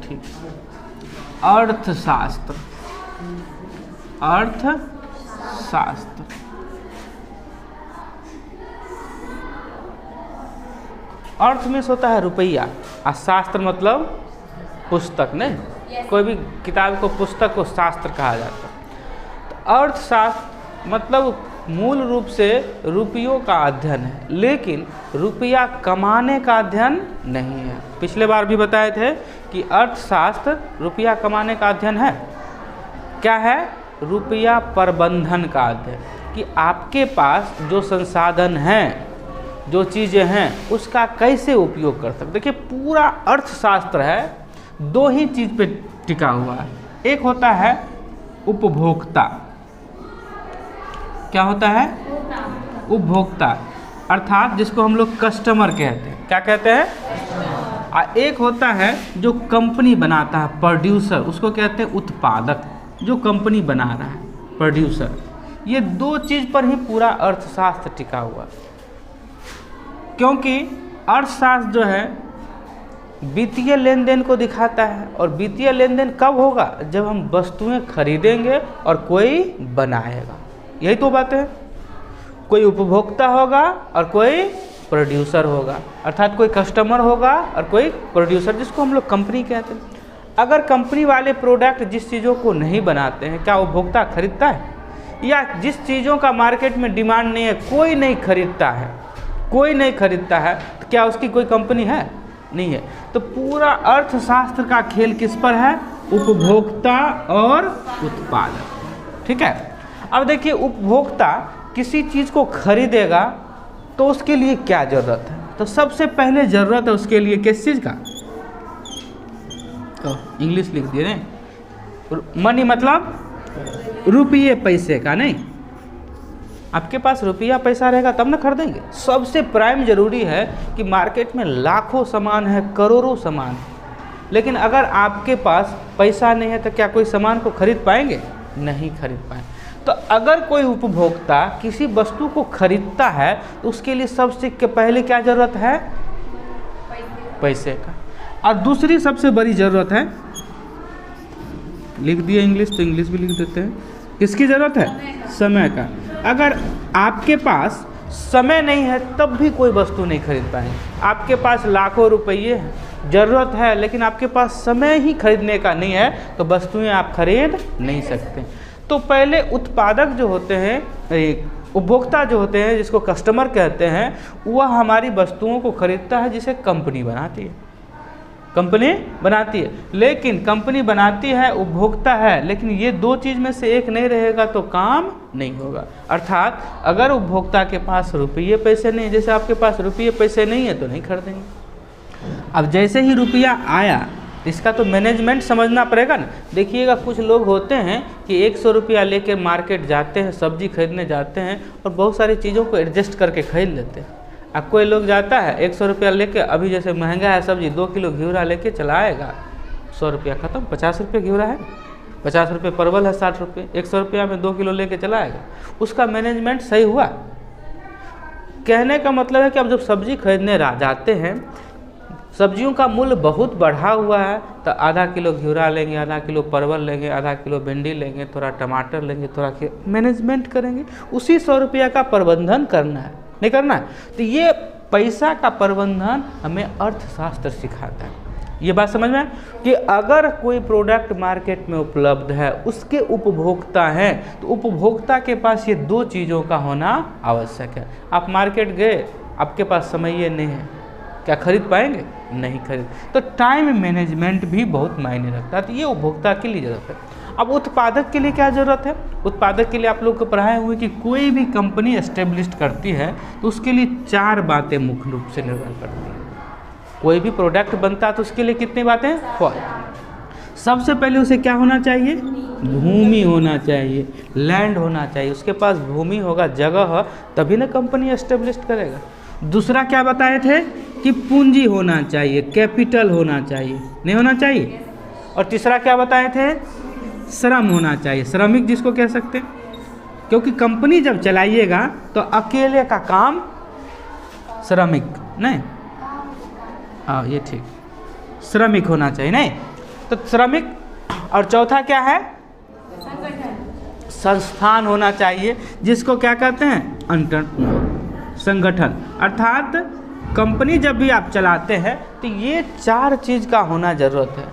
ठीक। अर्थशास्त्र, अर्थशास्त्र अर्थ में होता है रुपया और शास्त्र मतलब पुस्तक, नहीं कोई भी किताब को पुस्तक को शास्त्र कहा जाता है। तो अर्थशास्त्र मतलब मूल रूप से रुपयों का अध्ययन है, लेकिन रुपया कमाने का अध्ययन नहीं है। पिछले बार भी बताए थे कि अर्थशास्त्र रुपया कमाने का अध्ययन है। क्या है? रुपया प्रबंधन का अध्ययन, कि आपके पास जो संसाधन हैं, जो चीज़ें हैं, उसका कैसे उपयोग कर सकते। देखिए पूरा अर्थशास्त्र है दो ही चीज़ पे टिका हुआ है। एक होता है उपभोक्ता। क्या होता है? उपभोक्ता, अर्थात जिसको हम लोग कस्टमर कहते हैं। क्या कहते हैं? और एक होता है जो कंपनी बनाता है, प्रोड्यूसर, उसको कहते हैं उत्पादक, जो कंपनी बना रहा है, प्रोड्यूसर। ये दो चीज़ पर ही पूरा अर्थशास्त्र टिका हुआ है, क्योंकि अर्थशास्त्र जो है वित्तीय लेन देन को दिखाता है। और वित्तीय लेन देन कब होगा? जब हम वस्तुएं खरीदेंगे और कोई बनाएगा। यही तो बात है। कोई उपभोक्ता होगा और कोई प्रोड्यूसर होगा, अर्थात कोई कस्टमर होगा और कोई प्रोड्यूसर, जिसको हम लोग कंपनी कहते हैं। अगर कंपनी वाले प्रोडक्ट जिस चीज़ों को नहीं बनाते हैं, क्या उपभोक्ता खरीदता है? या जिस चीज़ों का मार्केट में डिमांड नहीं है, कोई नहीं खरीदता है, कोई नहीं खरीदता है, तो क्या उसकी कोई कंपनी है? नहीं है। तो पूरा अर्थशास्त्र का खेल किस पर है? उपभोक्ता और उत्पादक। ठीक है। अब देखिए उपभोक्ता किसी चीज़ को खरीदेगा तो उसके लिए क्या ज़रूरत है? तो सबसे पहले ज़रूरत है उसके लिए किस चीज़ का? तो इंग्लिश लिख दिए नहीं, मनी मतलब रुपये पैसे का। नहीं, आपके पास रुपया पैसा रहेगा तब ना खरीदेंगे। सबसे प्राइम जरूरी है कि मार्केट में लाखों सामान है, करोड़ों सामान है, लेकिन अगर आपके पास पैसा नहीं है तो क्या कोई सामान को खरीद पाएंगे? नहीं खरीद पाएंगे। तो अगर कोई उपभोक्ता किसी वस्तु को खरीदता है तो उसके लिए सबसे पहले क्या ज़रूरत है? पैसे का। और दूसरी सबसे बड़ी ज़रूरत है, लिख दिया इंग्लिश तो इंग्लिश भी लिख देते हैं, किसकी ज़रूरत है? समय का। अगर आपके पास समय नहीं है तब भी कोई वस्तु नहीं खरीद पाएंगे। आपके पास लाखों रुपये हैं, ज़रूरत है, लेकिन आपके पास समय ही खरीदने का नहीं है तो वस्तुएं आप खरीद नहीं सकते। तो पहले उत्पादक जो होते हैं, उपभोक्ता जो होते हैं, जिसको कस्टमर कहते हैं, वह हमारी वस्तुओं को खरीदता है जिसे कंपनी बनाती है। कंपनी बनाती है, लेकिन कंपनी बनाती है, उपभोक्ता है, लेकिन ये दो चीज़ में से एक नहीं रहेगा तो काम नहीं होगा। अर्थात अगर उपभोक्ता के पास रुपये पैसे नहीं, जैसे आपके पास रुपये पैसे नहीं है तो नहीं खरीदेंगे। अब जैसे ही रुपया आया, इसका तो मैनेजमेंट समझना पड़ेगा ना। देखिएगा कुछ लोग होते हैं कि 100 रुपया लेके मार्केट जाते हैं, सब्जी खरीदने जाते हैं और बहुत सारी चीज़ों को एडजस्ट करके खरीद लेते हैं। अब कोई लोग जाता है 100 रुपया लेके, अभी जैसे महंगा है सब्जी, 2 किलो घिउरा लेके चला आएगा, 100 रुपया खत्म। 50 रुपये घिउरा है, 50 रुपये परवल है, 60 रुपये, 100 रुपया में 2 किलो लेके चला आएगा। उसका मैनेजमेंट सही हुआ? कहने का मतलब है कि अब जब सब्जी खरीदने जाते हैं, सब्जियों का मूल्य बहुत बढ़ा हुआ है, तो आधा किलो घिउरा लेंगे, आधा किलो परवल लेंगे, आधा किलो भिंडी लेंगे, थोड़ा टमाटर लेंगे, थोड़ा मैनेजमेंट करेंगे। उसी 100 रुपया का प्रबंधन करना है, नहीं करना है। तो ये पैसा का प्रबंधन हमें अर्थशास्त्र सिखाता है। ये बात समझ में कि अगर कोई प्रोडक्ट मार्केट में उपलब्ध है, उसके उपभोक्ता हैं, तो उपभोक्ता के पास ये दो चीज़ों का होना आवश्यक है। आप मार्केट गए, आपके पास समय ये नहीं है, क्या खरीद पाएंगे? नहीं खरीद। तो टाइम मैनेजमेंट भी बहुत मायने रखता है। तो ये उपभोक्ता के लिए ज़रूरत है। अब उत्पादक के लिए क्या ज़रूरत है? उत्पादक के लिए आप लोग को पढ़ाए हुए कि कोई भी कंपनी एस्टेब्लिश करती है तो उसके लिए 4 बातें मुख्य रूप से निर्भर करती हैं। कोई भी प्रोडक्ट बनता है तो उसके लिए कितनी बातें? 4। सबसे पहले उसे क्या होना चाहिए? भूमि होना चाहिए, लैंड होना चाहिए। उसके पास भूमि होगा, जगह हो, तभी ना कंपनी एस्टेब्लिश करेगा। दूसरा क्या बताए थे कि पूंजी होना चाहिए, कैपिटल होना चाहिए, नहीं होना चाहिए। और तीसरा क्या बताए थे? श्रम होना चाहिए, श्रमिक जिसको कह सकते हैं, क्योंकि कंपनी जब चलाइएगा तो अकेले का काम श्रमिक नहीं, हाँ ये ठीक, श्रमिक होना चाहिए। नहीं, तो श्रमिक, और चौथा क्या है, संस्थान होना चाहिए, जिसको क्या कहते हैं, संगठन। अर्थात कंपनी जब भी आप चलाते हैं तो ये 4 चीज़ का होना ज़रूरत है।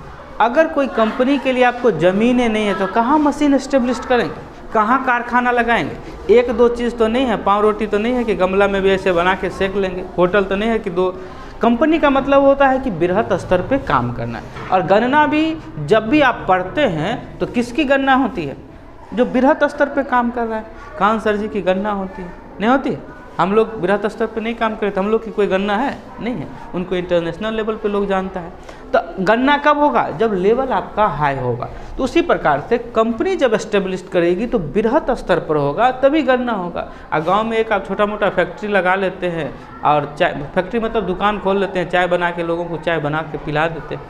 अगर कोई कंपनी के लिए आपको ज़मीनें नहीं है तो कहाँ मशीन एस्टेब्लिश करेंगे, कहाँ कारखाना लगाएंगे? 1-2 चीज़ तो नहीं है, पाव रोटी तो नहीं है कि गमला में भी ऐसे बना के सेक लेंगे, होटल तो नहीं है कि 2। कंपनी का मतलब होता है कि बृहत स्तर पे काम करना है। और गणना भी जब भी आप पढ़ते हैं तो किसकी गणना होती है, जो बृहत स्तर पे काम कर रहा है। कान सर जी की गणना होती है, नहीं होती है? हम लोग बृहत स्तर पे नहीं काम करते, हम लोग की कोई गणना है नहीं है, उनको इंटरनेशनल लेवल पे लोग जानता है। तो गणना कब होगा, जब लेवल आपका हाई होगा। तो उसी प्रकार से कंपनी जब एस्टेब्लिश करेगी तो बृहत स्तर पर होगा, तभी गणना होगा। और गांव में एक आप छोटा मोटा फैक्ट्री लगा लेते हैं और चाय, फैक्ट्री मतलब दुकान खोल लेते हैं, चाय बना के लोगों को चाय बना के पिला देते हैं,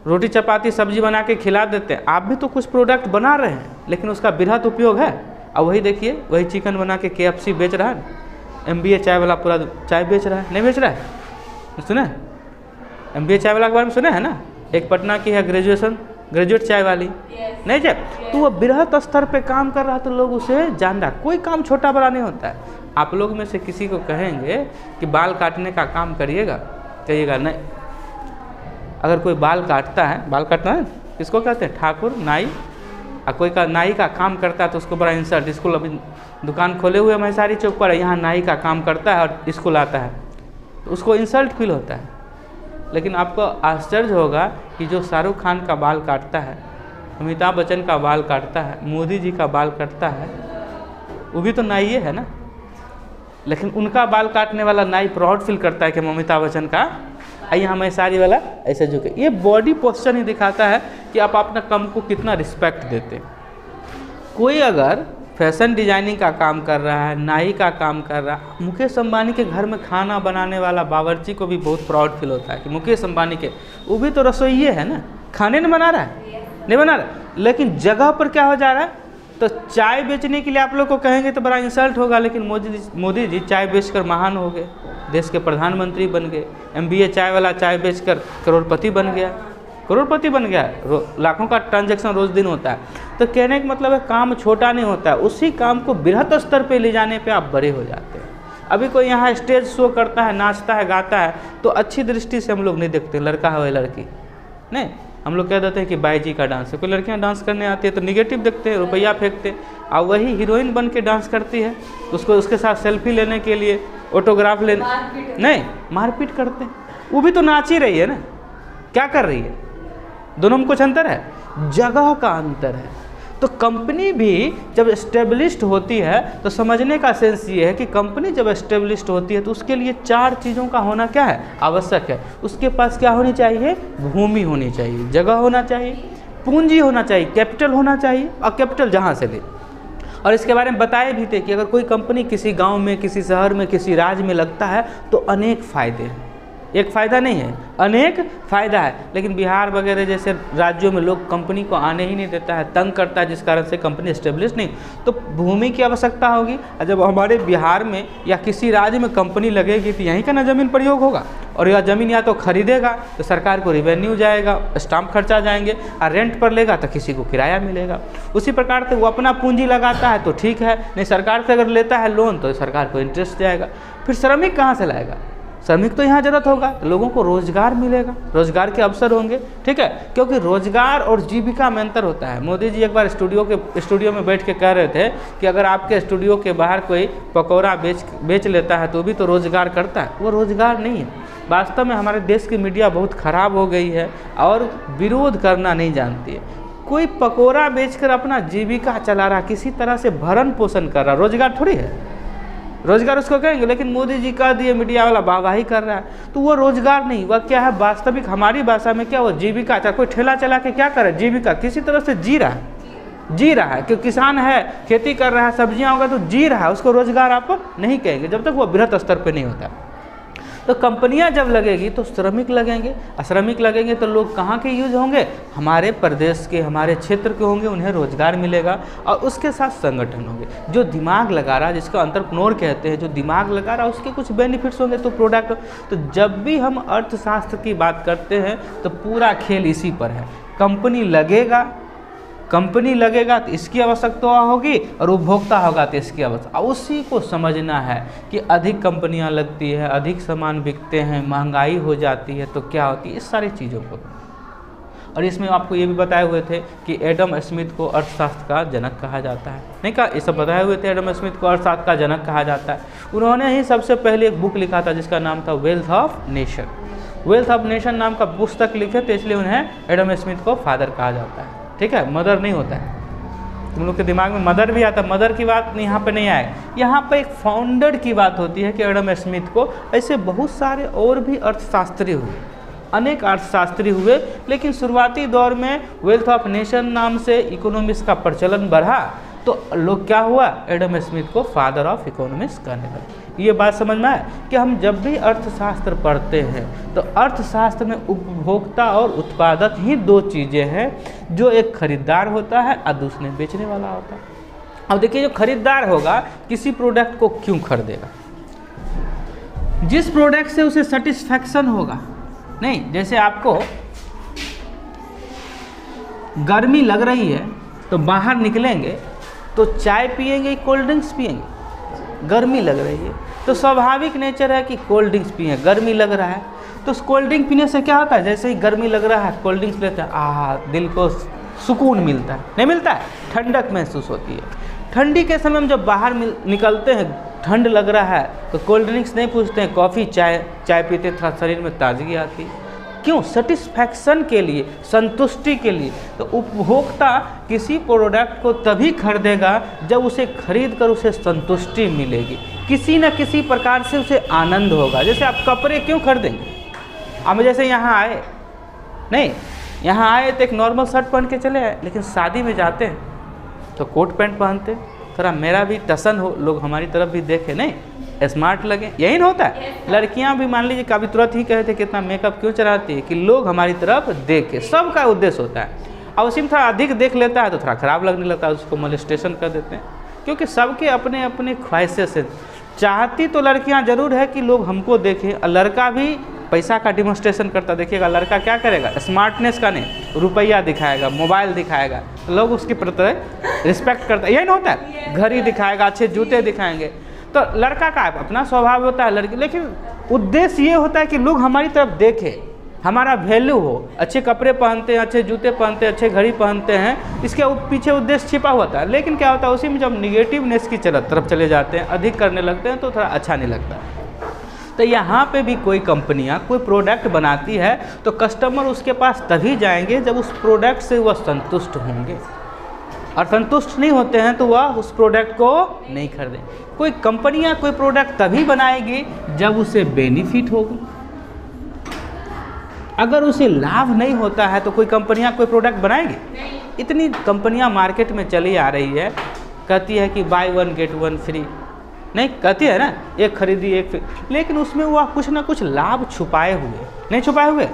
रोटी चपाती सब्जी बना के खिला देते हैं। आप भी तो कुछ प्रोडक्ट बना रहे हैं, लेकिन उसका बृहत उपयोग है। अब वही देखिए, वही चिकन बना के KFC बेच रहा है, MBA चाय वाला पूरा चाय बेच रहा है, नहीं बेच रहा है? सुना है MBA चाय वाला के बारे में, सुना है ना? एक पटना की है ग्रेजुएट चाय वाली, नहीं चाय, तो वो बृहत स्तर पे काम कर रहा है तो लोग उसे जान रहा। कोई काम छोटा बड़ा नहीं होता है। आप लोग में से किसी को कहेंगे कि बाल काटने का काम करिएगा, कहिएगा नहीं। अगर कोई बाल काटता है, बाल काटना है किसको कहते हैं, ठाकुर, नाई। और कोई का नाई का काम करता है तो उसको बड़ा इंसल्ट, स्कूल अभी दुकान खोले हुए मैसारी चौक पर, यहाँ नाई का काम करता है और स्कूल आता है तो उसको इंसल्ट फील होता है। लेकिन आपको आश्चर्य होगा कि जो शाहरुख खान का बाल काटता है, अमिताभ बच्चन का बाल काटता है, मोदी जी का बाल काटता है, वो भी तो नाई है ना। लेकिन उनका बाल काटने वाला नाई प्राउड फील करता है कि अमिताभ बच्चन का, यहाँ मैसारी वाला ऐसे झुके। ये बॉडी पोस्चर ही दिखाता है कि आप अपना काम को कितना रिस्पेक्ट देते हैं। कोई अगर फैशन डिजाइनिंग का काम कर रहा है, नाई का काम कर रहा है, मुकेश अंबानी के घर में खाना बनाने वाला बावर्ची को भी बहुत प्राउड फील होता है कि मुकेश अंबानी के, वो भी तो रसोइये है ना, खाने नहीं बना रहा है, नहीं बना रहा। लेकिन जगह पर क्या हो जा रहा है, तो चाय बेचने के लिए आप लोग को कहेंगे तो बड़ा इंसल्ट होगा, लेकिन मोदी जी चाय बेचकर महान हो गए, देश के प्रधानमंत्री बन गए। MBA चाय वाला चाय बेचकर करोड़पति बन गया, लाखों का ट्रांजैक्शन रोज दिन होता है। तो कहने का मतलब है काम छोटा नहीं होता है, उसी काम को बृहत स्तर पे ले जाने पे आप बड़े हो जाते हैं। अभी कोई यहाँ स्टेज शो करता है, नाचता है, गाता है तो अच्छी दृष्टि से हम लोग नहीं देखते, लड़का है लड़की नहीं, हम लोग कह देते हैं कि बाई जी का डांस है। कोई लड़कियां डांस करने आती है तो निगेटिव देखते हैं, रुपया फेंकते हैं। और वही हीरोइन बन के डांस करती है, उसको उसके साथ सेल्फी लेने के लिए, ऑटोग्राफ लेने, नहीं मारपीट करते हैं। वो भी तो नाच ही रही है ना, क्या कर रही है? दोनों में कुछ अंतर है, जगह का अंतर है। तो कंपनी भी जब एस्टेब्लिश्ड होती है तो समझने का सेंस ये है कि कंपनी जब एस्टेब्लिश्ड होती है तो उसके लिए 4 चीज़ों का होना क्या है, आवश्यक है। उसके पास क्या होनी चाहिए, भूमि होनी चाहिए, जगह होना चाहिए, पूंजी होना चाहिए, कैपिटल होना चाहिए, और कैपिटल जहाँ से ले। और इसके बारे में बताए भी थे कि अगर कोई कंपनी किसी गांव में, किसी शहर में, किसी राज्य में लगता है तो अनेक फ़ायदे हैं, एक फ़ायदा नहीं है, अनेक फ़ायदा है। लेकिन बिहार वगैरह जैसे राज्यों में लोग कंपनी को आने ही नहीं देता है, तंग करता है, जिस कारण से कंपनी एस्टेब्लिश नहीं। तो भूमि की आवश्यकता होगी, और जब हमारे बिहार में या किसी राज्य में कंपनी लगेगी तो यहीं का ना ज़मीन प्रयोग होगा, और यह ज़मीन या तो खरीदेगा तो सरकार को रिवेन्यू जाएगा, स्टाम्प खर्चा जाएंगे, और रेंट पर लेगा तो किसी को किराया मिलेगा। उसी प्रकार से वो अपना पूंजी लगाता है तो ठीक है, नहीं सरकार से अगर लेता है लोन तो सरकार को इंटरेस्ट जाएगा। फिर श्रमिक कहाँ से लाएगा, श्रमिक तो यहाँ ज़रूरत होगा, तो लोगों को रोज़गार मिलेगा, रोज़गार के अवसर होंगे, ठीक है। क्योंकि रोज़गार और जीविका में अंतर होता है। मोदी जी एक बार स्टूडियो में बैठ के कह रहे थे कि अगर आपके स्टूडियो के बाहर कोई पकौड़ा बेच लेता है तो भी तो रोज़गार करता है, वो रोज़गार नहीं है। वास्तव में हमारे देश की मीडिया बहुत ख़राब हो गई है और विरोध करना नहीं जानती है। कोई पकौड़ा बेचकर अपना जीविका चला रहा, किसी तरह से भरण पोषण कर रहा, रोज़गार थोड़ी है, रोजगार उसको कहेंगे। लेकिन मोदी जी कह दिए, मीडिया वाला वाहवाही कर रहा है, तो वो रोजगार नहीं, वह क्या है, वास्तविक हमारी भाषा में क्या, वो जीविका। चाहे कोई ठेला चला के क्या करे, जीविका, किसी तरह से जी रहा है। क्योंकि किसान है, खेती कर रहा है, सब्जियां होगा तो जी रहा है, उसको रोजगार आप नहीं कहेंगे जब तक वो बृहत स्तर पे नहीं होता। तो कंपनियां जब लगेगी तो श्रमिक लगेंगे, श्रमिक लगेंगे तो लोग कहाँ के यूज होंगे, हमारे प्रदेश के, हमारे क्षेत्र के होंगे, उन्हें रोजगार मिलेगा और उसके साथ संगठन होंगे। जो दिमाग लगा रहा है, जिसको एंटरप्रेन्योर कहते हैं, जो दिमाग लगा रहा है उसके कुछ बेनिफिट्स होंगे तो प्रोडक्ट। तो जब भी हम अर्थशास्त्र की बात करते हैं तो पूरा खेल इसी पर है। कंपनी लगेगा तो इसकी आवश्यकता होगी और उपभोक्ता होगा तो इसकी आवश्यकता। उसी को समझना है कि अधिक कंपनियां लगती है, अधिक सामान बिकते हैं, महंगाई हो जाती है तो क्या होती है, इस सारी चीज़ों को। और इसमें आपको ये भी बताए हुए थे कि एडम स्मिथ को अर्थशास्त्र का जनक कहा जाता है। नहीं कहा, ये सब बताए हुए थे, एडम स्मिथ को अर्थशास्त्र का जनक कहा जाता है। उन्होंने ही सबसे पहले एक बुक लिखा था जिसका नाम था wealth of nation. Wealth of nation नाम का पुस्तक लिखे थे, इसलिए उन्हें एडम स्मिथ को फादर कहा जाता है। ठीक है, मदर नहीं होता है। तुम लोग के दिमाग में मदर भी आता है, मदर की बात यहाँ पे नहीं आएगी। यहाँ पे एक फाउंडर की बात होती है कि एडम स्मिथ को। ऐसे बहुत सारे और भी अर्थशास्त्री हुए, अनेक अर्थशास्त्री हुए, लेकिन शुरुआती दौर में वेल्थ ऑफ नेशन नाम से इकोनॉमिक्स का प्रचलन बढ़ा तो लोग क्या हुआ, एडम स्मिथ को फादर ऑफ इकोनॉमिक्स कहने लगे। ये बात समझ में आए कि हम जब भी अर्थशास्त्र पढ़ते हैं तो अर्थशास्त्र में उपभोक्ता और उत्पादक ही दो चीज़ें हैं, जो एक खरीदार होता है और दूसरे बेचने वाला होता है। अब देखिए, जो खरीदार होगा किसी प्रोडक्ट को क्यों खरीदेगा, जिस प्रोडक्ट से उसे सेटिस्फैक्शन होगा। नहीं, जैसे आपको गर्मी लग रही है तो बाहर निकलेंगे तो चाय पिएंगे, कोल्ड ड्रिंक्स पिएंगे। गर्मी लग रही है तो स्वाभाविक नेचर है कि कोल्ड ड्रिंक्स पिए, गर्मी लग रहा है तो कोल्ड ड्रिंक पीने से क्या होता है, जैसे ही गर्मी लग रहा है कोल्ड ड्रिंक्स लेते हैं, दिल को सुकून मिलता है, नहीं मिलता है, ठंडक महसूस होती है। ठंडी के समय में जब बाहर निकलते हैं, ठंड लग रहा है तो कोल्ड ड्रिंक्स नहीं पूछते हैं, कॉफ़ी चाय पीते, थोड़ा शरीर में ताजगी आती है। क्यों, सेटिस्फैक्शन के लिए, संतुष्टि के लिए। तो उपभोक्ता किसी प्रोडक्ट को तभी खरीदेगा जब उसे खरीद कर उसे संतुष्टि मिलेगी, किसी न किसी प्रकार से उसे आनंद होगा। जैसे आप कपड़े क्यों खरीदेंगे, अब जैसे यहाँ आए, नहीं यहाँ आए तो एक नॉर्मल शर्ट पहन के चले आए, लेकिन शादी में जाते हैं तो कोट पैंट पहनते, थोड़ा मेरा भी टसन हो, लोग हमारी तरफ भी देखे, नहीं स्मार्ट लगे, यही ना होता है। लड़कियां भी मान लीजिए कभी तुरंत ही कहते हैं कितना मेकअप क्यों चढ़ाती है, कि लोग हमारी तरफ देखे, सबका उद्देश्य होता है। और उसी में थोड़ा अधिक देख लेता है तो थोड़ा खराब लगने लगता है, उसको मोलेस्टेशन कर देते हैं। क्योंकि सबके अपने अपने ख्वाहिशें से चाहती तो लड़कियां जरूर है कि लोग हमको देखें, और लड़का भी पैसा का डिमॉन्स्ट्रेशन करता। देखिएगा लड़का क्या करेगा, स्मार्टनेस का नहीं, रुपया दिखाएगा, मोबाइल दिखाएगा, तो लोग उसके प्रति रिस्पेक्ट करता है, यही ना होता है। घड़ी दिखाएगा, अच्छे जूते दिखाएंगे, तो लड़का का अपना स्वभाव होता है, लड़की, लेकिन उद्देश्य ये होता है कि लोग हमारी तरफ देखें, हमारा वैल्यू हो। अच्छे कपड़े पहनते हैं, अच्छे जूते पहनते हैं, अच्छे घड़ी पहनते हैं, इसके पीछे उद्देश्य छिपा होता है। लेकिन क्या होता है, उसी में जब निगेटिवनेस की तरफ चले जाते हैं, अधिक करने लगते हैं तो थोड़ा अच्छा नहीं लगता। तो यहाँ पे भी कोई कंपनियाँ कोई प्रोडक्ट बनाती है तो कस्टमर उसके पास तभी जाएंगे जब उस प्रोडक्ट से वह संतुष्ट होंगे, और संतुष्ट नहीं होते हैं तो वह उस प्रोडक्ट को नहीं खरीदें। कोई कंपनियां कोई प्रोडक्ट तभी बनाएगी जब उसे बेनिफिट होगा। अगर उसे लाभ नहीं होता है तो कोई कंपनियां कोई प्रोडक्ट बनाएगी? इतनी कंपनियां मार्केट में चली आ रही है, कहती है कि by one get one free, नहीं कहती है ना, एक खरीदी एक फ्री, लेकिन उसमें वह कुछ ना कुछ लाभ छुपाए हुए, नहीं छुपाए हुए,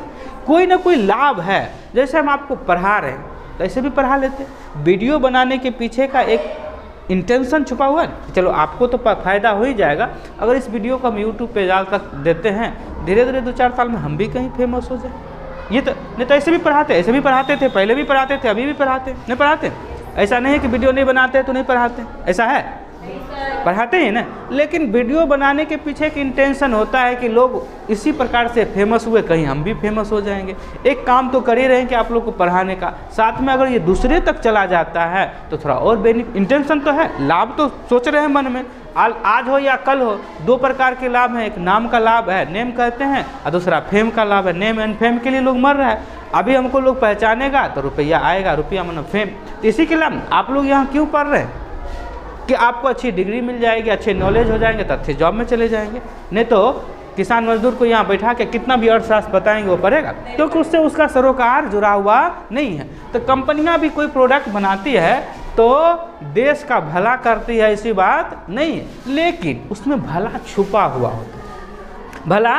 कोई ना कोई लाभ है। जैसे हम आपको पढ़ा रहे हैं तो ऐसे भी पढ़ा लेते, वीडियो बनाने के पीछे का एक इंटेंशन छुपा हुआ है। चलो आपको तो फ़ायदा हो ही जाएगा, अगर इस वीडियो को हम यूट्यूब पे डाल तक देते हैं, धीरे धीरे 2-4 साल में हम भी कहीं फेमस हो जाए। ये तो नहीं तो ऐसे भी पढ़ाते, ऐसे भी पढ़ाते थे, पहले भी पढ़ाते थे, अभी भी पढ़ाते, नहीं पढ़ाते। ऐसा नहीं है कि वीडियो नहीं बनाते तो नहीं पढ़ाते, ऐसा है, पढ़ाते हैं ना। लेकिन वीडियो बनाने के पीछे एक इंटेंशन होता है कि लोग इसी प्रकार से फेमस हुए, कहीं हम भी फेमस हो जाएंगे। एक काम तो कर ही रहे हैं कि आप लोग को पढ़ाने का, साथ में अगर ये दूसरे तक चला जाता है तो थोड़ा और बेनिफिट, इंटेंशन तो है, लाभ तो सोच रहे हैं मन में, आज हो या कल हो। 2 प्रकार के लाभ हैं, एक नाम का लाभ है, नेम कहते हैं, और दूसरा फेम का लाभ है। नेम एंड फेम के लिए लोग मर रहा है, अभी हमको लोग पहचानेगा तो रुपया आएगा, रुपया मतलब फेम। इसी के लिए आप लोग यहाँ क्यों पढ़ रहे हैं कि आपको अच्छी डिग्री मिल जाएगी, अच्छे नॉलेज हो जाएंगे तो अच्छे जॉब में चले जाएंगे। नहीं तो किसान मजदूर को यहाँ बैठा के कितना भी अर्थशास्त्र बताएंगे वो पढ़ेगा, क्योंकि उससे उसका सरोकार जुड़ा हुआ नहीं है। तो कंपनियां भी कोई प्रोडक्ट बनाती है तो देश का भला करती है, ऐसी बात नहीं है, लेकिन उसमें भला छुपा हुआ होता है। भला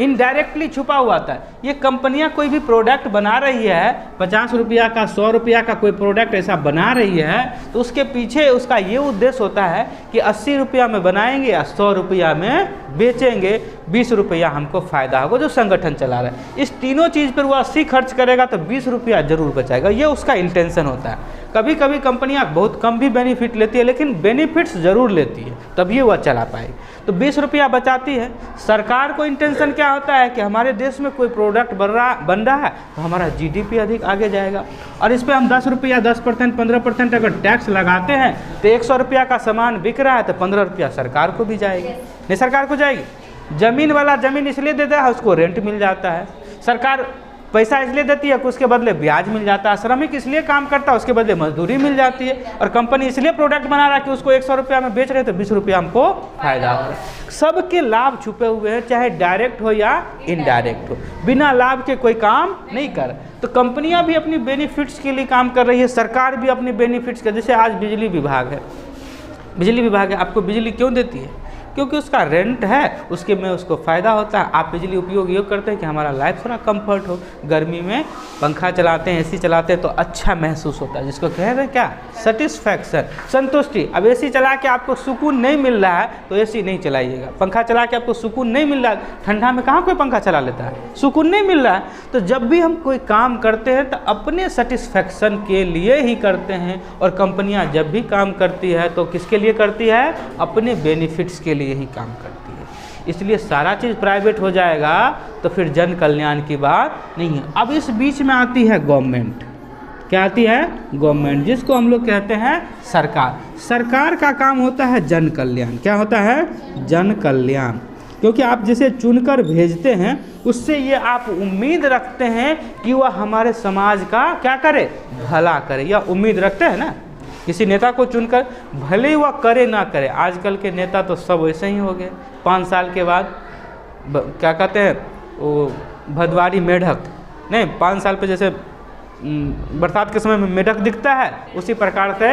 इनडायरेक्टली छुपा हुआ था। ये कंपनियां कोई भी प्रोडक्ट बना रही है, 50 रुपया का 100 रुपया का कोई प्रोडक्ट ऐसा बना रही है, तो उसके पीछे उसका ये उद्देश्य होता है कि 80 रुपया में बनाएंगे या 100 रुपया में बेचेंगे, 20 रुपया हमको फ़ायदा होगा जो संगठन चला रहा है। इस तीनों चीज़ पर वो 80 खर्च करेगा तो 20 रुपया जरूर बचाएगा, ये उसका इंटेंशन होता है। कभी कभी कंपनियां बहुत कम भी बेनिफिट लेती है, लेकिन बेनिफिट्स ज़रूर लेती है, तभी वह चला पाएगी। तो 20 रुपया बचाती है। सरकार को इंटेंशन क्या होता है कि हमारे देश में कोई प्रोडक्ट बन रहा है तो हमारा जीडीपी अधिक आगे जाएगा, और इस पर हम 10 रुपया 10% 15% अगर टैक्स लगाते हैं तो 100 रुपया का सामान बिक रहा है तो 15 रुपया सरकार को भी जाएगी। नहीं, सरकार को जाएगी। ज़मीन वाला ज़मीन इसलिए देता है, उसको रेंट मिल जाता है। सरकार पैसा इसलिए देती है कि उसके बदले ब्याज मिल जाता है। श्रमिक इसलिए काम करता है, उसके बदले मजदूरी मिल जाती है। और कंपनी इसलिए प्रोडक्ट बना रहा है कि उसको 100 रुपया में बेच रहे तो 20 रुपया हमको फायदा हो रहा है। सबके लाभ छुपे हुए हैं, चाहे डायरेक्ट हो या इनडायरेक्ट हो। बिना लाभ के कोई काम नहीं कर। तो कंपनियां भी अपनी बेनिफिट्स के लिए काम कर रही है, सरकार भी अपनी बेनिफिट्स के, जैसे आज बिजली विभाग है। बिजली विभाग है, आपको बिजली क्यों देती है? क्योंकि उसका रेंट है, उसके में उसको फ़ायदा होता है। आप बिजली उपयोग ये करते हैं कि हमारा लाइफ थोड़ा कंफर्ट हो। गर्मी में पंखा चलाते हैं, एसी चलाते हैं तो अच्छा महसूस होता है, जिसको कह रहे हैं क्या, सेटिस्फैक्शन, संतुष्टि। अब एसी चला के आपको सुकून नहीं मिल रहा है तो एसी नहीं चलाइएगा। पंखा चला के आपको सुकून नहीं मिल रहा है, ठंडा में कहाँ कोई पंखा चला लेता है, सुकून नहीं मिल रहा है। तो जब भी हम कोई काम करते हैं तो अपने सेटिस्फैक्शन के लिए ही करते हैं। और कंपनियाँ जब भी काम करती है तो किसके लिए करती है? अपने बेनिफिट्स के लिए ही काम करती है। इसलिए सारा चीज़ प्राइवेट हो जाएगा तो फिर जन कल्याण की बात नहीं है। अब इस बीच में आती है गवर्नमेंट। क्या आती है? गवर्नमेंट, जिसको हम लोग कहते हैं सरकार। सरकार का काम होता है जन कल्याण। क्या होता है? जन कल्याण। क्योंकि आप जिसे चुनकर भेजते हैं उससे ये आप उम्मीद रखते हैं कि वह हमारे समाज का क्या करे, भला करे, या उम्मीद रखते हैं ना। किसी नेता को चुनकर, भले ही वह करे ना करे, आजकल के नेता तो सब वैसे ही हो गए। 5 साल के बाद क्या कहते हैं वो, भदवारी मेढक नहीं, 5 साल पे जैसे बरसात के समय में मेढक दिखता है, उसी प्रकार से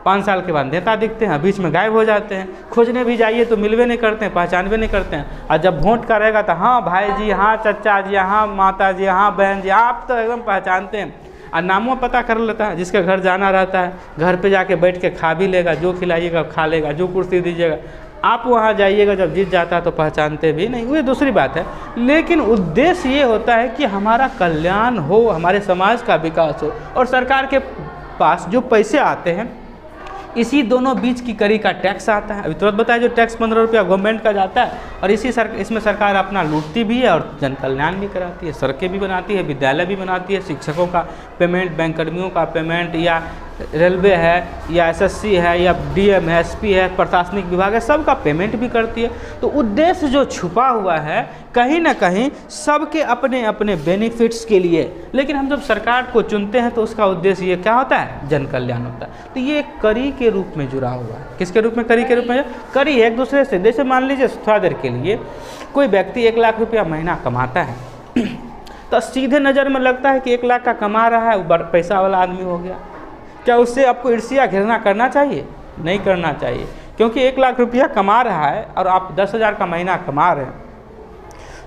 5 साल के बाद नेता दिखते हैं, बीच में गायब हो जाते हैं। खोजने भी जाइए तो मिलवे नहीं करते हैं, पहचानवे नहीं करते हैं। और जब वोट का रहेगा तो हाँ भाई जी, हाँ चाचा जी, हाँ माता जी, हाँ बहन जी, आप तो एकदम पहचानते हैं। और नामों पता कर लेता है, जिसके घर जाना रहता है घर पे जाके बैठ के खा भी लेगा, जो खिलाइएगा खा लेगा, जो कुर्सी दीजिएगा। आप वहाँ जाइएगा जब जीत जाता है तो पहचानते भी नहीं, वो दूसरी बात है। लेकिन उद्देश्य ये होता है कि हमारा कल्याण हो, हमारे समाज का विकास हो। और सरकार के पास जो पैसे आते हैं इसी दोनों बीच की कड़ी का टैक्स आता है। अभी तुरंत बताया जो टैक्स 15 रुपया गवर्नमेंट का जाता है, और इसमें सरकार अपना लूटती भी है और जन कल्याण भी कराती है। सड़कें भी बनाती है, विद्यालय भी बनाती है, शिक्षकों का पेमेंट, बैंक कर्मियों का पेमेंट, या रेलवे है, या एसएससी है, या डीएम है, एसपी है, प्रशासनिक विभाग है, सबका पेमेंट भी करती है। तो उद्देश्य जो छुपा हुआ है कहीं ना कहीं सबके अपने अपने बेनिफिट्स के लिए। लेकिन हम जब सरकार को चुनते हैं तो उसका उद्देश्य ये क्या होता है? जन कल्याण होता है। तो ये एक कड़ी के रूप में जुड़ा हुआ है। किसके रूप में? कड़ी के रूप में। कड़ी एक दूसरे से, जैसे मान लीजिए थोड़ा देर के लिए कोई व्यक्ति 1 लाख रुपया महीना कमाता है तो सीधे नज़र में लगता है कि 1 लाख का कमा रहा है, वो पैसा वाला आदमी हो गया। क्या उससे आपको ईर्ष्या घृणा करना चाहिए? नहीं करना चाहिए। क्योंकि 1 लाख रुपया कमा रहा है और आप 10,000 का महीना कमा रहे हैं,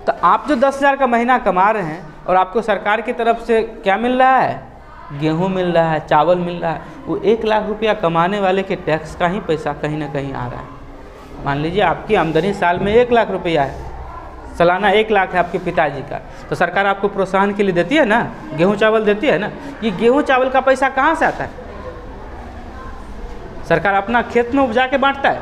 तो आप जो 10,000 का महीना कमा रहे हैं और आपको सरकार की तरफ से क्या मिल रहा है? गेहूं मिल रहा है, चावल मिल रहा है। वो 1 लाख रुपया कमाने वाले के टैक्स का ही पैसा कहीं ना कहीं आ रहा है। मान लीजिए आपकी आमदनी साल में 1 लाख रुपया है, सालाना 1 लाख है आपके पिताजी का, तो सरकार आपको प्रोत्साहन के लिए देती है ना, गेहूं चावल देती है ना। ये गेहूं चावल का पैसा कहाँ से आता है? सरकार अपना खेत में उपजा के बांटता है?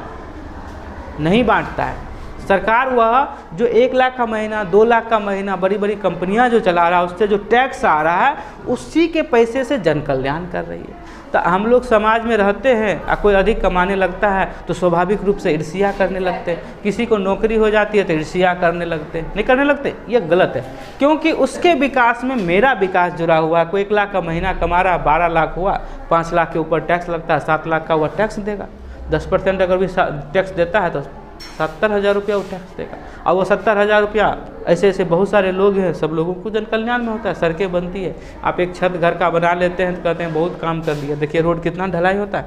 नहीं बांटता है। सरकार वह जो 1 लाख का महीना, 2 लाख का महीना बड़ी बड़ी कंपनियां जो चला रहा है, उससे जो टैक्स आ रहा है उसी के पैसे से जन कल्याण कर रही है। तो हम लोग समाज में रहते हैं और कोई अधिक कमाने लगता है तो स्वाभाविक रूप से ईर्ष्या करने लगते हैं। किसी को नौकरी हो जाती है तो ईर्ष्या करने लगते हैं। नहीं करने लगते? ये गलत है, क्योंकि उसके विकास में मेरा विकास जुड़ा हुआ है। कोई 1 लाख का महीना कमा रहा, 12 लाख हुआ, 5 लाख के ऊपर टैक्स लगता है, 7 लाख का वह टैक्स देगा। 10% अगर भी टैक्स देता है तो 70,000 रुपया वो टैक्स देगा। और वो 70,000 रुपया ऐसे ऐसे बहुत सारे लोग हैं, सब लोगों को जन कल्याण में होता है। सड़कें बनती है, आप एक छत घर का बना लेते हैं तो कहते हैं बहुत काम कर दिया। देखिए रोड कितना ढलाई होता है,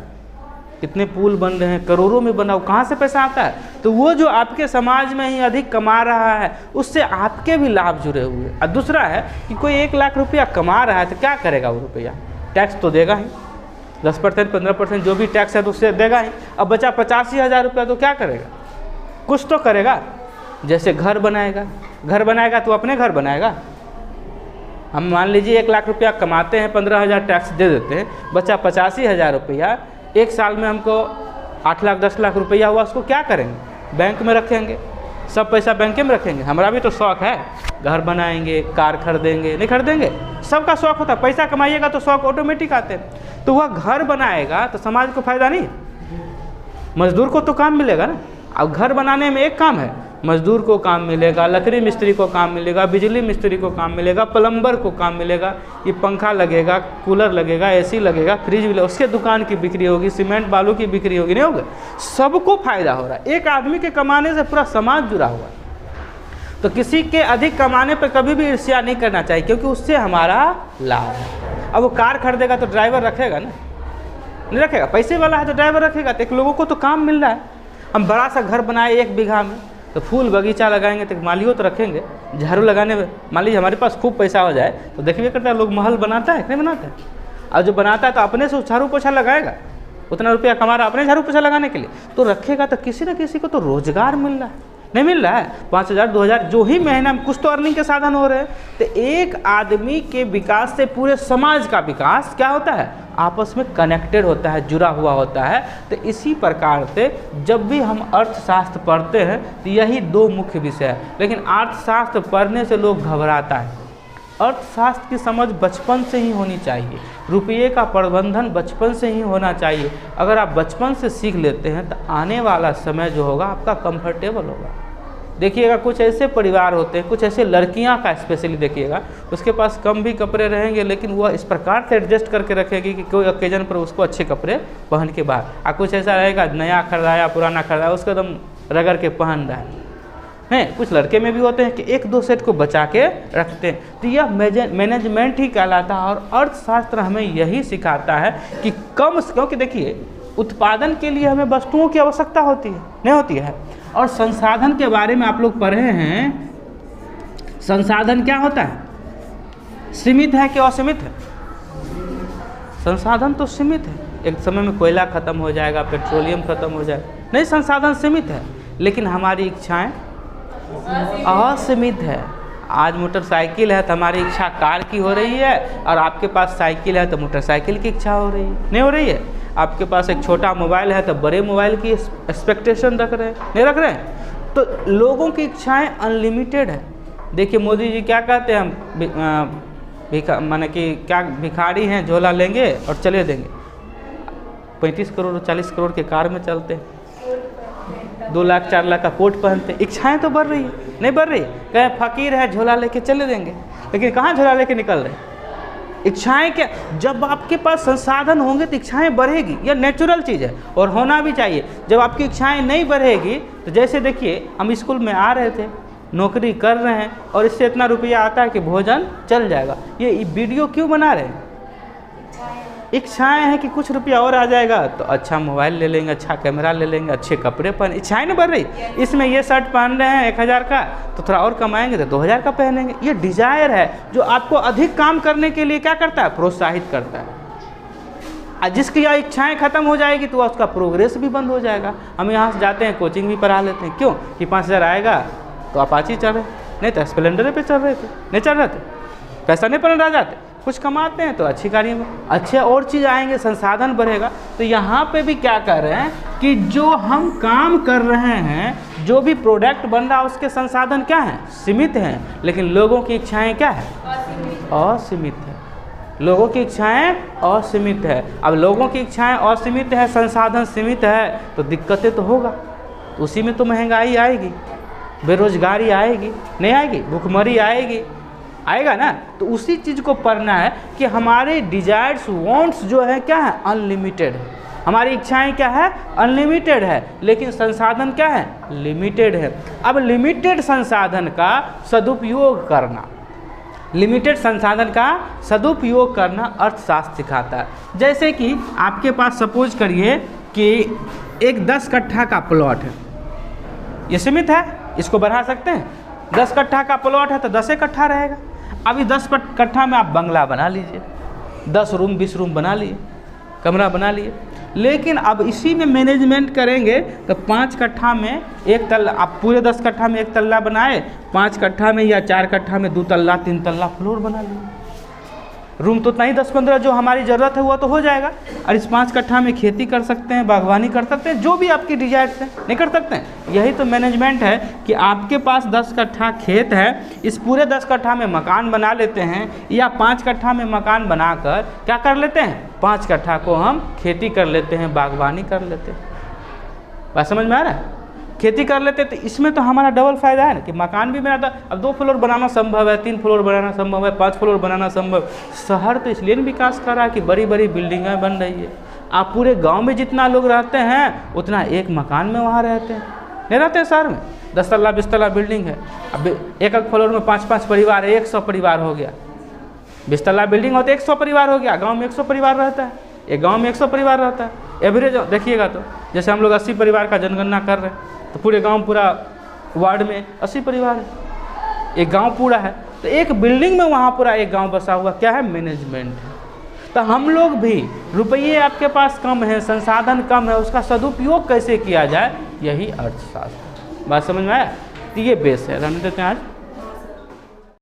कितने पुल बन रहे हैं, करोड़ों में बना, कहाँ से पैसा आता है? तो वो जो आपके समाज में ही अधिक कमा रहा है उससे आपके भी लाभ जुड़े हुए। और दूसरा है कि कोई 1 लाख रुपया कमा रहा है तो क्या करेगा वो रुपया? टैक्स तो देगा ही, 10% 15% जो भी टैक्स है तो उससे देगा ही। अब बचा 85,000 रुपया तो क्या करेगा? कुछ तो करेगा। जैसे घर बनाएगा तो अपने घर बनाएगा। हम मान लीजिए 1 लाख रुपया कमाते हैं, 15,000 टैक्स दे देते हैं, बचा 85,000 रुपया, एक साल में हमको 8 लाख 10 लाख रुपया हुआ, उसको क्या करेंगे? बैंक में रखेंगे, सब पैसा बैंक में रखेंगे। हमारा भी तो शौक़ है, घर बनाएंगे, कार खरीदेंगे, नहीं खरीदेंगे? सबका शौक़ होता है, पैसा कमाइएगा तो शौक़ ऑटोमेटिक आते हैं। तो वह घर बनाएगा तो समाज को फ़ायदा नहीं, मजदूर को तो काम मिलेगा ना। अब घर बनाने में एक काम है, मजदूर को काम मिलेगा, लकड़ी मिस्त्री को काम मिलेगा, बिजली मिस्त्री को काम मिलेगा, प्लम्बर को काम मिलेगा, ये पंखा लगेगा, कूलर लगेगा, एसी लगेगा, फ्रिज भी लगेगा, उसके दुकान की बिक्री होगी, सीमेंट बालू की बिक्री होगी, नहीं होगा? सबको फायदा हो रहा है। एक आदमी के कमाने से पूरा समाज जुड़ा हुआ है। तो किसी के अधिक कमाने पर कभी भी ईर्ष्या नहीं करना चाहिए, क्योंकि उससे हमारा लाभ है। अब वो कार खरीदेगा तो ड्राइवर रखेगा ना, नहीं रखेगा? पैसे वाला है तो ड्राइवर रखेगा। तो एक लोगों को तो काम मिल रहा है। हम बड़ा सा घर बनाए 1 बीघा में, तो फूल बगीचा लगाएंगे तो मालियों तो रखेंगे। झाड़ू लगाने में मान लीजिए हमारे पास खूब पैसा हो जाए तो देखिए करता है, लोग महल बनाता है, नहीं बनाता है? और जो बनाता है तो अपने से झाड़ू पोछा लगाएगा, उतना रुपया कमा रहा अपने झाड़ू पोछा लगाने के लिए, तो रखेगा तो किसी न किसी को तो रोजगार मिल रहा है, नहीं मिल रहा है? 5,000 2,000 जो ही महीना में कुछ तो अर्निंग के साधन हो रहे हैं। तो एक आदमी के विकास से पूरे समाज का विकास क्या होता है? आपस में कनेक्टेड होता है, जुड़ा हुआ होता है। तो इसी प्रकार से जब भी हम अर्थशास्त्र पढ़ते हैं तो यही 2 मुख्य विषय है। लेकिन अर्थशास्त्र पढ़ने से लोग घबराता है। अर्थशास्त्र की समझ बचपन से ही होनी चाहिए, रुपये का प्रबंधन बचपन से ही होना चाहिए। अगर आप बचपन से सीख लेते हैं तो आने वाला समय जो होगा आपका कंफर्टेबल होगा। देखिएगा कुछ ऐसे परिवार होते हैं, कुछ ऐसे लड़कियां का स्पेशली देखिएगा, उसके पास कम भी कपड़े रहेंगे लेकिन वह इस प्रकार से एडजस्ट करके रखेगी कि कोई ओकेजन पर उसको अच्छे कपड़े पहन के बाहर। और कुछ ऐसा रहेगा नया खरीदाया पुराना खरीदाया उसको एकदम रगड़ के पहन रहा है। कुछ लड़के में भी होते हैं कि 1-2 सेट को बचा के रखते हैं। तो यह मैनेजमेंट ही कहलाता है। और अर्थशास्त्र हमें यही सिखाता है कि क्योंकि देखिए उत्पादन के लिए हमें वस्तुओं की आवश्यकता होती है, नहीं होती है? और संसाधन के बारे में आप लोग पढ़े हैं, संसाधन क्या होता है? सीमित है कि असीमित है? संसाधन तो सीमित है। एक समय में कोयला खत्म हो जाएगा, पेट्रोलियम खत्म हो जाएगा, नहीं, संसाधन सीमित है। लेकिन हमारी इच्छाएं असीमित है। आज मोटरसाइकिल है तो हमारी इच्छा कार की हो रही है, और आपके पास साइकिल है तो मोटरसाइकिल की इच्छा हो रही है, नहीं हो रही है? आपके पास एक छोटा मोबाइल है तो बड़े मोबाइल की एक्सपेक्टेशन रख रहे हैं, नहीं रख रहे हैं? तो लोगों की इच्छाएं अनलिमिटेड है। देखिए मोदी जी क्या कहते हैं, हम माने कि क्या भिखारी हैं, झोला लेंगे और चले देंगे। 35 करोड़ 40 करोड़ के कार में चलते हैं, 2 लाख 4 लाख का कोट पहनते हैं। इच्छाएं तो बढ़ रही है, नहीं बढ़ रही? कहें फकीर है झोला लेके चले देंगे, लेकिन कहाँ झोला लेके निकल रहे हैं? इच्छाएं क्या? जब आपके पास संसाधन होंगे तो इच्छाएं बढ़ेगी, यह नेचुरल चीज़ है और होना भी चाहिए। जब आपकी इच्छाएं नहीं बढ़ेगी तो जैसे देखिए हम स्कूल में आ रहे थे, नौकरी कर रहे हैं और इससे इतना रुपया आता है कि भोजन चल जाएगा। ये वीडियो क्यों बना रहे हैं? इच्छाएं हैं कि कुछ रुपया और आ जाएगा तो अच्छा मोबाइल ले लेंगे, अच्छा कैमरा ले लेंगे, अच्छे कपड़े पहन। इच्छाएं नहीं बढ़ रही? इसमें ये शर्ट पहन रहे हैं 1,000 का, तो थोड़ा और कमाएंगे तो 2,000 का पहनेंगे। ये डिजायर है जो आपको अधिक काम करने के लिए क्या करता है? प्रोत्साहित करता है। और जिसकी यह इच्छाएं खत्म हो जाएगी तो उसका प्रोग्रेस भी बंद हो जाएगा। हम यहाँ से जाते हैं, कोचिंग भी पढ़ा लेते हैं, क्यों कि 5,000 आएगा तो अपाची चल रहे, नहीं तो स्प्लेंडर पे चल रहे थे, नहीं चल रहे थे, पैसा नहीं पड़ रह जाते, कुछ कमाते हैं तो अच्छी कार्य में अच्छे और चीज़ आएंगे, संसाधन बढ़ेगा। तो यहाँ पे भी क्या कर रहे हैं कि जो हम काम कर रहे हैं, जो भी प्रोडक्ट बन रहा है उसके संसाधन क्या हैं? सीमित हैं। लेकिन लोगों की इच्छाएं क्या है? असीमित है। लोगों की इच्छाएं असीमित है। अब लोगों की इच्छाएं असीमित है, संसाधन सीमित है, तो दिक्कतें तो होगा। उसी में तो महंगाई आएगी, बेरोजगारी आएगी, नहीं आएगी? भूखमरी आएगी, आएगा ना? तो उसी चीज़ को पढ़ना है कि हमारे डिजायर्स वांट्स जो है क्या है? अनलिमिटेड है। हमारी इच्छाएं क्या है? अनलिमिटेड है, लेकिन संसाधन क्या है? लिमिटेड है। अब लिमिटेड संसाधन का सदुपयोग करना, लिमिटेड संसाधन का सदुपयोग करना अर्थशास्त्र सिखाता है। जैसे कि आपके पास सपोज करिए कि एक 10 कट्ठा का प्लॉट है, ये सीमित है, इसको बढ़ा सकते हैं। 10 कट्ठा का प्लॉट है तो 10 कट्ठा रहेगा। अभी 10 कट्ठा में आप बंगला बना लीजिए, 10 रूम 20 रूम बना लिए, कमरा बना लिए। लेकिन अब इसी में मैनेजमेंट करेंगे तो 5 कट्ठा में एक तल्ला, आप पूरे 10 कट्ठा में एक तल्ला बनाए, 5 कट्ठा में या 4 कट्ठा में 2 तल्ला 3 तल्ला फ्लोर बना लिए। रूम तो उतना ही 10-15 जो हमारी ज़रूरत है वो तो हो जाएगा। और इस 5 कट्ठा में खेती कर सकते हैं, बागवानी कर सकते हैं, जो भी आपकी डिजायर्स है, नहीं कर सकते हैं। यही तो मैनेजमेंट है कि आपके पास 10 कट्ठा खेत है, इस पूरे 10 कट्ठा में मकान बना लेते हैं, या 5 कट्ठा में मकान बनाकर क्या कर लेते हैं, 5 कट्ठा को हम खेती कर लेते हैं, बागवानी कर लेते हैं। बात समझ में आ रहा है? खेती कर लेते तो इसमें तो हमारा डबल फायदा है ना, कि मकान भी बनाता। अब 2 फ्लोर बनाना संभव है, 3 फ्लोर बनाना संभव है, 5 फ्लोर बनाना संभव। शहर तो इसलिए विकास कर रहा है कि बड़ी बड़ी बिल्डिंगें बन रही है। आप पूरे गांव में जितना लोग रहते हैं उतना एक मकान में वहाँ रहते हैं, नहीं रहते हैं शहर में। 10 तल्ला 20 तल्ला बिल्डिंग है, अब एक फ्लोर में 5-5 परिवार है, 100 परिवार हो गया। 20 तल्ला बिल्डिंग हो तो 100 परिवार हो गया। गाँव में 100 परिवार रहता है, एक गाँव में 100 परिवार रहता है। एवरेज देखिएगा तो जैसे हम लोग 80 परिवार का जनगणना कर रहे हैं, तो पूरे गांव पूरा वार्ड में 80 परिवार है, एक गांव पूरा है। तो एक बिल्डिंग में वहाँ पूरा एक गांव बसा हुआ क्या है, मैनेजमेंट है। तो हम लोग भी, रुपये आपके पास कम है, संसाधन कम है, उसका सदुपयोग कैसे किया जाए, यही अर्थशास्त्र। बात समझ में आया? तो ये बेस है, रहने देते हैं आज।